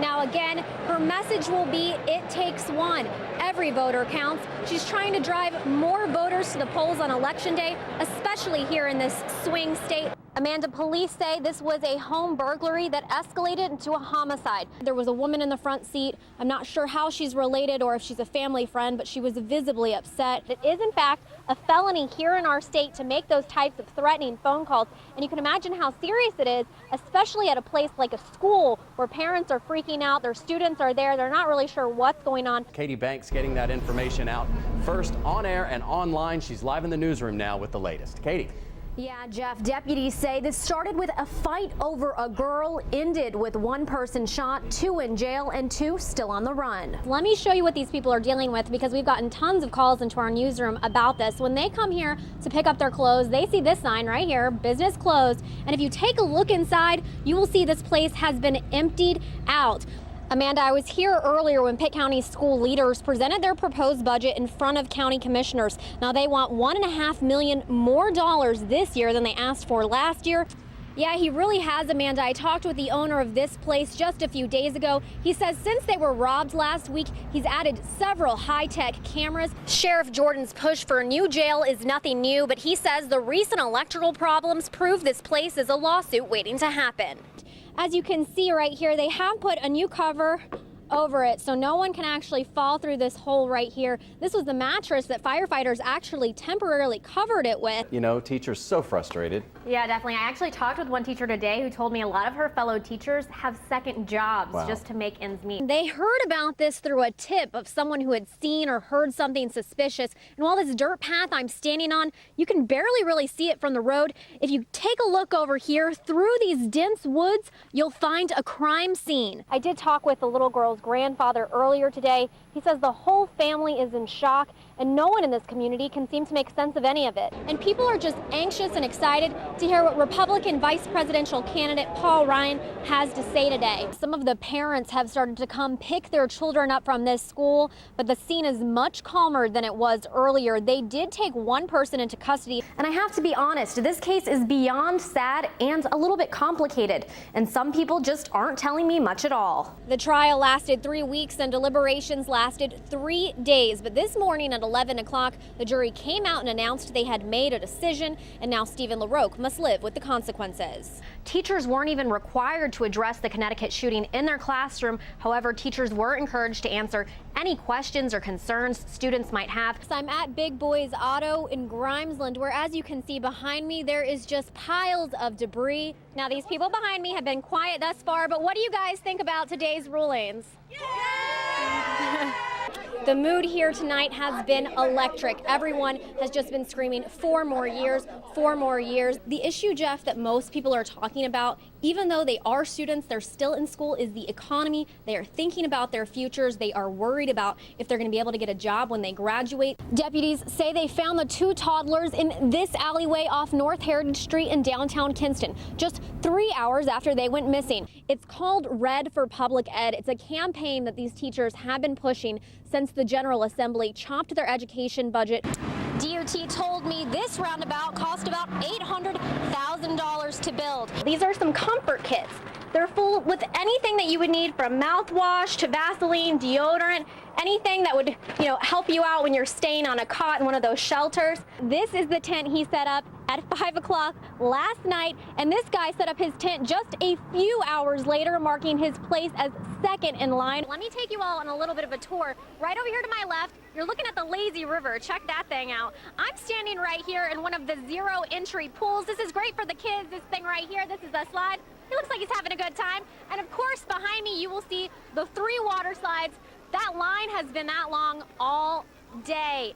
Now again, her message will be, it takes one. Every voter counts. She's trying to drive more voters to the polls on Election Day, especially here in this swing state. Amanda, police say this was a home burglary that escalated into a homicide. There was a woman in the front seat. I'm not sure how she's related or if she's a family friend, but she was visibly upset. It is, in fact, a felony here in our state to make those types of threatening phone calls. And you can imagine how serious it is, especially at a place like a school where parents are freaking out, their students are there, they're not really sure what's going on. Katie Banks getting that information out first on air and online. She's live in the newsroom now with the latest. Katie. Yeah, Jeff, deputies say this started with a fight over a girl, ended with one person shot, 2 in jail, and 2 still on the run. Let me show you what these people are dealing with, because we've gotten tons of calls into our newsroom about this. When they come here to pick up their clothes, they see this sign right here, business closed. And if you take a look inside, you will see this place has been emptied out. Amanda, I was here earlier when Pitt County school leaders presented their proposed budget in front of county commissioners. Now they want $1.5 million more this year than they asked for last year. Yeah, he really has, Amanda. I talked with the owner of this place just a few days ago. He says since they were robbed last week, he's added several high-tech cameras. Sheriff Jordan's push for a new jail is nothing new, but he says the recent electoral problems prove this place is a lawsuit waiting to happen. As you can see right here, they have put a new cover over it so no one can actually fall through this hole right here. This was the mattress that firefighters actually temporarily covered it with. You know, teachers so frustrated. Yeah, definitely. I actually talked with one teacher today who told me a lot of her fellow teachers have second jobs just to make ends meet. They heard about this through a tip of someone who had seen or heard something suspicious. And while this dirt path I'm standing on, you can barely really see it from the road. If you take a look over here through these dense woods, you'll find a crime scene. I did talk with the little girl's grandfather earlier today. He says the whole family is in shock and no one in this community can seem to make sense of any of it. And people are just anxious and excited to hear what Republican vice presidential candidate Paul Ryan has to say today. Some of the parents have started to come pick their children up from this school, but the scene is much calmer than it was earlier. They did take one person into custody. And I have to be honest, this case is beyond sad and a little bit complicated. And some people just aren't telling me much at all. The trial lasted 3 weeks and deliberations lasted 3 days. But this morning at 11 o'clock, the jury came out and announced they had made a decision, and now Stephen LaRoque must live with the consequences. Teachers weren't even required to address the Connecticut shooting in their classroom. However, teachers were encouraged to answer any questions or concerns students might have. So I'm at Big Boys Auto in Grimesland, where, as you can see behind me, there is just piles of debris. Now, these people behind me have been quiet thus far, but what do you guys think about today's rulings? Yeah! The mood here tonight has been electric. Everyone has just been screaming 4 more years, 4 more years. The issue, Jeff, that most people are talking about, even though they are students, they're still in school, is the economy. They are thinking about their futures. They are worried about if they're going to be able to get a job when they graduate. Deputies say they found the 2 toddlers in this alleyway off North Heritage Street in downtown Kinston, just 3 hours after they went missing. It's called Red for Public Ed. It's a campaign that these teachers have been pushing since the General Assembly chopped their education budget. DOT told me this roundabout cost about $800,000 to build. These are some comfort kits. They're full with anything that you would need, from mouthwash to Vaseline, deodorant, anything that would, help you out when you're staying on a cot in one of those shelters. This is the tent he set up at 5 o'clock last night, and this guy set up his tent just a few hours later, marking his place as second in line. Let me take you all on a little bit of a tour. Right over here to my left, you're looking at the lazy river. Check that thing out. I'm standing right here in one of the 0 entry pools. This is great for the kids. This thing right here, this is a slide. He looks like he's having a good time. And of course, behind me, you will see the 3 water slides. That line has been that long all day.